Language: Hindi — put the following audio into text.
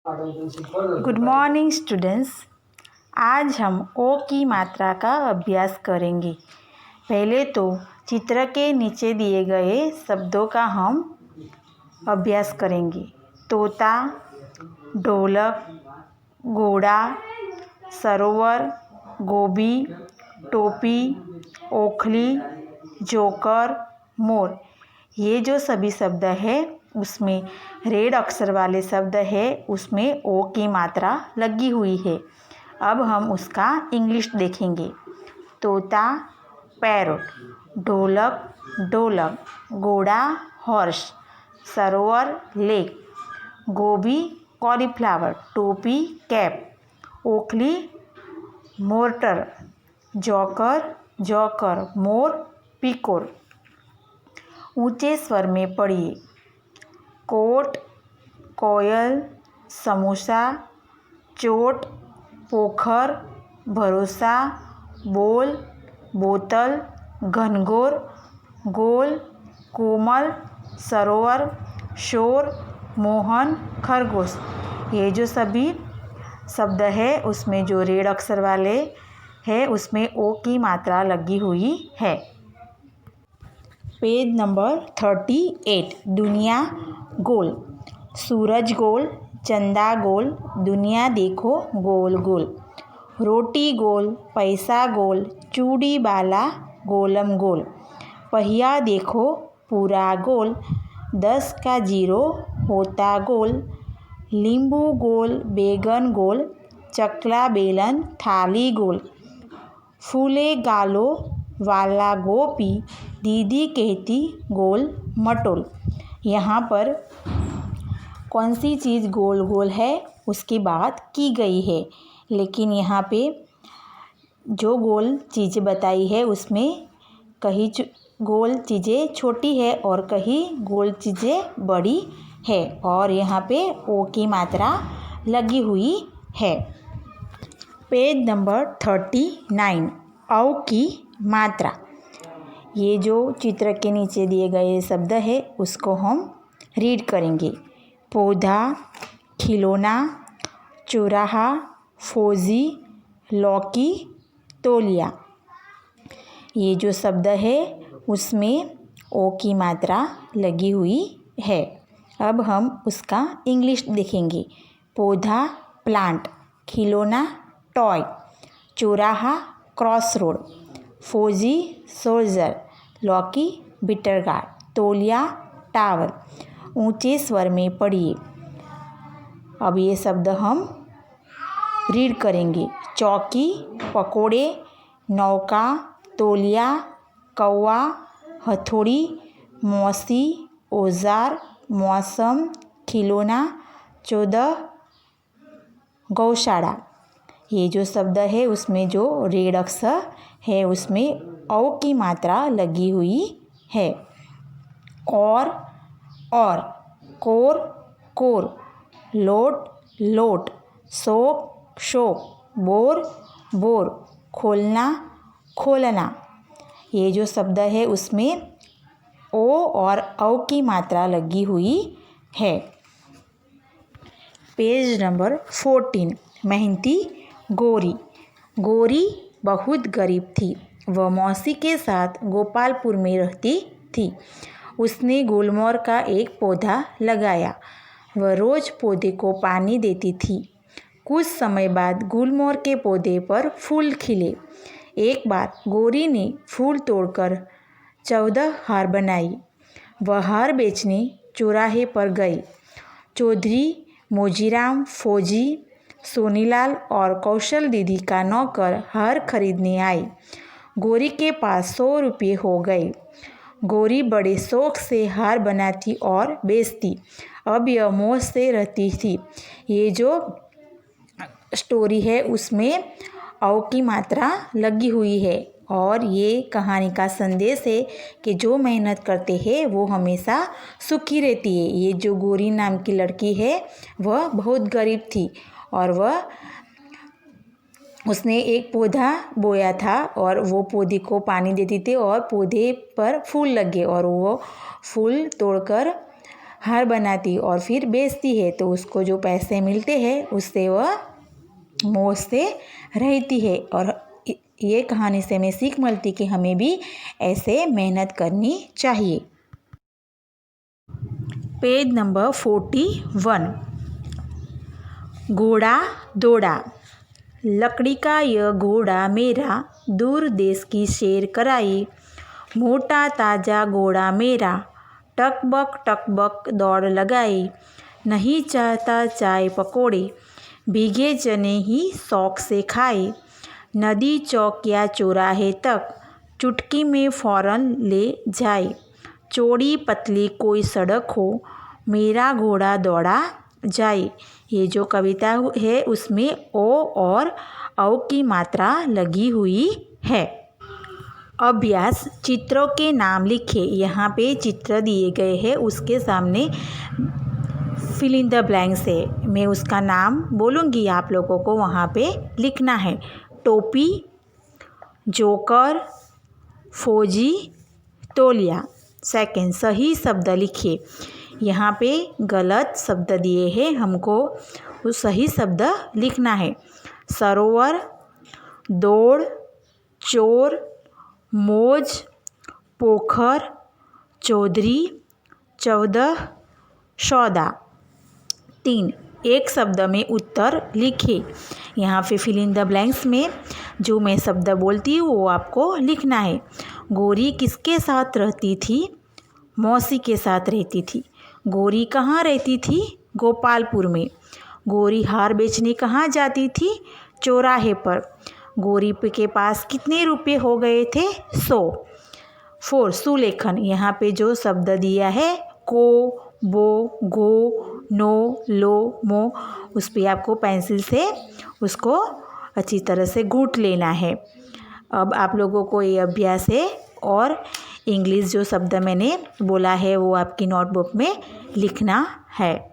Good morning students. आज हम ओ की मात्रा का अभ्यास करेंगे। पहले तो चित्र के नीचे दिए गए शब्दों का हम अभ्यास करेंगे। तोता, ढोलक, घोड़ा, सरोवर, गोभी, टोपी, ओखली, जोकर, मोर। ये जो सभी शब्द है उसमें रेड अक्षर वाले शब्द है, उसमें ओ की मात्रा लगी हुई है। अब हम उसका इंग्लिश देखेंगे। तोता पैरोट, ढोलक ढोलक, घोड़ा हॉर्स, सरोवर लेक, गोभी कॉलीफ्लावर, टोपी कैप, ओखली मोर्टर, जोकर जोकर, मोर पीकोर। ऊंचे स्वर में पढ़िए। कोट, कोयल, समोसा, चोट, पोखर, भरोसा, बोल, बोतल, घनघोर, गोल, कोमल, सरोवर, शोर, मोहन, खरगोश। ये जो सभी शब्द है उसमें जो रेड अक्षर वाले है उसमें ओ की मात्रा लगी हुई है। Page number 38। दुनिया गोल। सूरज गोल, चंदा गोल, दुनिया देखो गोल गोल। रोटी गोल, पैसा गोल, चूड़ी बाला गोलम गोल। पहिया देखो पूरा गोल, 10 का 0 होता गोल। नींबू गोल, बैगन गोल, चकला बेलन थाली गोल। फूले गालो वाला गोपी, दीदी कहती गोल मटोल। यहाँ पर कौन सी चीज़ गोल गोल है उसकी बात की गई है, लेकिन यहाँ पे जो गोल चीज़ें बताई है उसमें कहीं गोल चीज़ें छोटी है और कहीं गोल चीज़ें बड़ी है, और यहाँ पे ओ की मात्रा लगी हुई है। Page number 39। औ की मात्रा। ये जो चित्र के नीचे दिए गए शब्द है उसको हम रीड करेंगे। पौधा, खिलौना, चौराहा, फौजी, लौकी, तौलिया। ये जो शब्द है उसमें ओ की मात्रा लगी हुई है। अब हम उसका इंग्लिश देखेंगे। पौधा प्लांट, खिलौना टॉय, चौराहा क्रॉस रोड, फौजी सोल्जर, लौकी बिटर गार्ड, तौलिया टावर। ऊंचे स्वर में पढ़िए। अब ये शब्द हम रीड करेंगे। चौकी, पकोड़े, नौका, तौलिया, कौवा, हथौड़ी, मौसी, औजार, मौसम, खिलौना, 14 गौशाला। ये जो शब्द है उसमें जो रेड अक्षर है उसमें औ की मात्रा लगी हुई है। और, कोर कोर, लोट लोट, शोक शोक, बोर बोर, खोलना खोलना। ये जो शब्द है उसमें ओ और औ की मात्रा लगी हुई है। Page number 14। मेहनती गोरी। गोरी बहुत गरीब थी। वह मौसी के साथ गोपालपुर में रहती थी। उसने गुलमोहर का एक पौधा लगाया। वह रोज पौधे को पानी देती थी। कुछ समय बाद गुलमोहर के पौधे पर फूल खिले। एक बार गोरी ने फूल तोड़कर 14 हार बनाई। वह हार बेचने चौराहे पर गई। चौधरी, मोजीराम, फौजी, सोनीलाल और कौशल दीदी का नौकर हार खरीदने आए। गोरी के पास 100 रुपये हो गए। गोरी बड़े शौक से हार बनाती और बेचती। अब यह मौज से रहती थी। ये जो स्टोरी है उसमें औ की मात्रा लगी हुई है, और ये कहानी का संदेश है कि जो मेहनत करते हैं वो हमेशा सुखी रहती है। ये जो गोरी नाम की लड़की है वह बहुत गरीब थी और उसने एक पौधा बोया था और वो पौधे को पानी देती थी और पौधे पर फूल लगे और वो फूल तोड़कर हार बनाती और फिर बेचती है तो उसको जो पैसे मिलते हैं उससे वह मौज से रहती है। और ये कहानी से हमें सीख मिलती कि हमें भी ऐसे मेहनत करनी चाहिए। Page number 41। घोड़ा दौड़ा। लकड़ी का यह घोड़ा मेरा दूर देश की सैर कराए। मोटा ताजा घोड़ा मेरा टकबक दौड़ लगाए। नहीं चाहता चाय पकौड़े भीगे चने ही शौक से खाए। नदी चौक या चौराहे तक चुटकी में फ़ौरन ले जाए। चौड़ी पतली कोई सड़क हो मेरा घोड़ा दौड़ा जाए। ये जो कविता है उसमें ओ और औ की मात्रा लगी हुई है। अभ्यास, चित्रों के नाम लिखें। यहाँ पे चित्र दिए गए हैं, उसके सामने फिल इन द ब्लैंक्स है। मैं उसका नाम बोलूँगी, आप लोगों को वहाँ पे लिखना है। टोपी, जोकर, फौजी, तौलिया। सेकंड, सही शब्द लिखिए। यहाँ पे गलत शब्द दिए हैं, हमको उस सही शब्द लिखना है। सरोवर, दौड़, चोर, मौज, पोखर, चौधरी, 14, सौदा। 3, एक शब्द में उत्तर लिखिए। यहाँ पे फिल इन द ब्लैंक्स में जो मैं शब्द बोलती हूँ वो आपको लिखना है। गौरी किसके साथ रहती थी? मौसी के साथ रहती थी। गौरी कहाँ रहती थी? गोपालपुर में। गौरी हार बेचने कहाँ जाती थी? चौराहे पर। गौरी के पास कितने रुपए हो गए थे? 100। 4, सुलेखन। यहाँ पे जो शब्द दिया है को, बो, गो, नो, लो, मो, उस पर आपको पेंसिल से उसको अच्छी तरह से घूट लेना है। अब आप लोगों को ये अभ्यास है और इंग्लिश जो शब्द मैंने बोला है वो आपकी नोटबुक में लिखना है।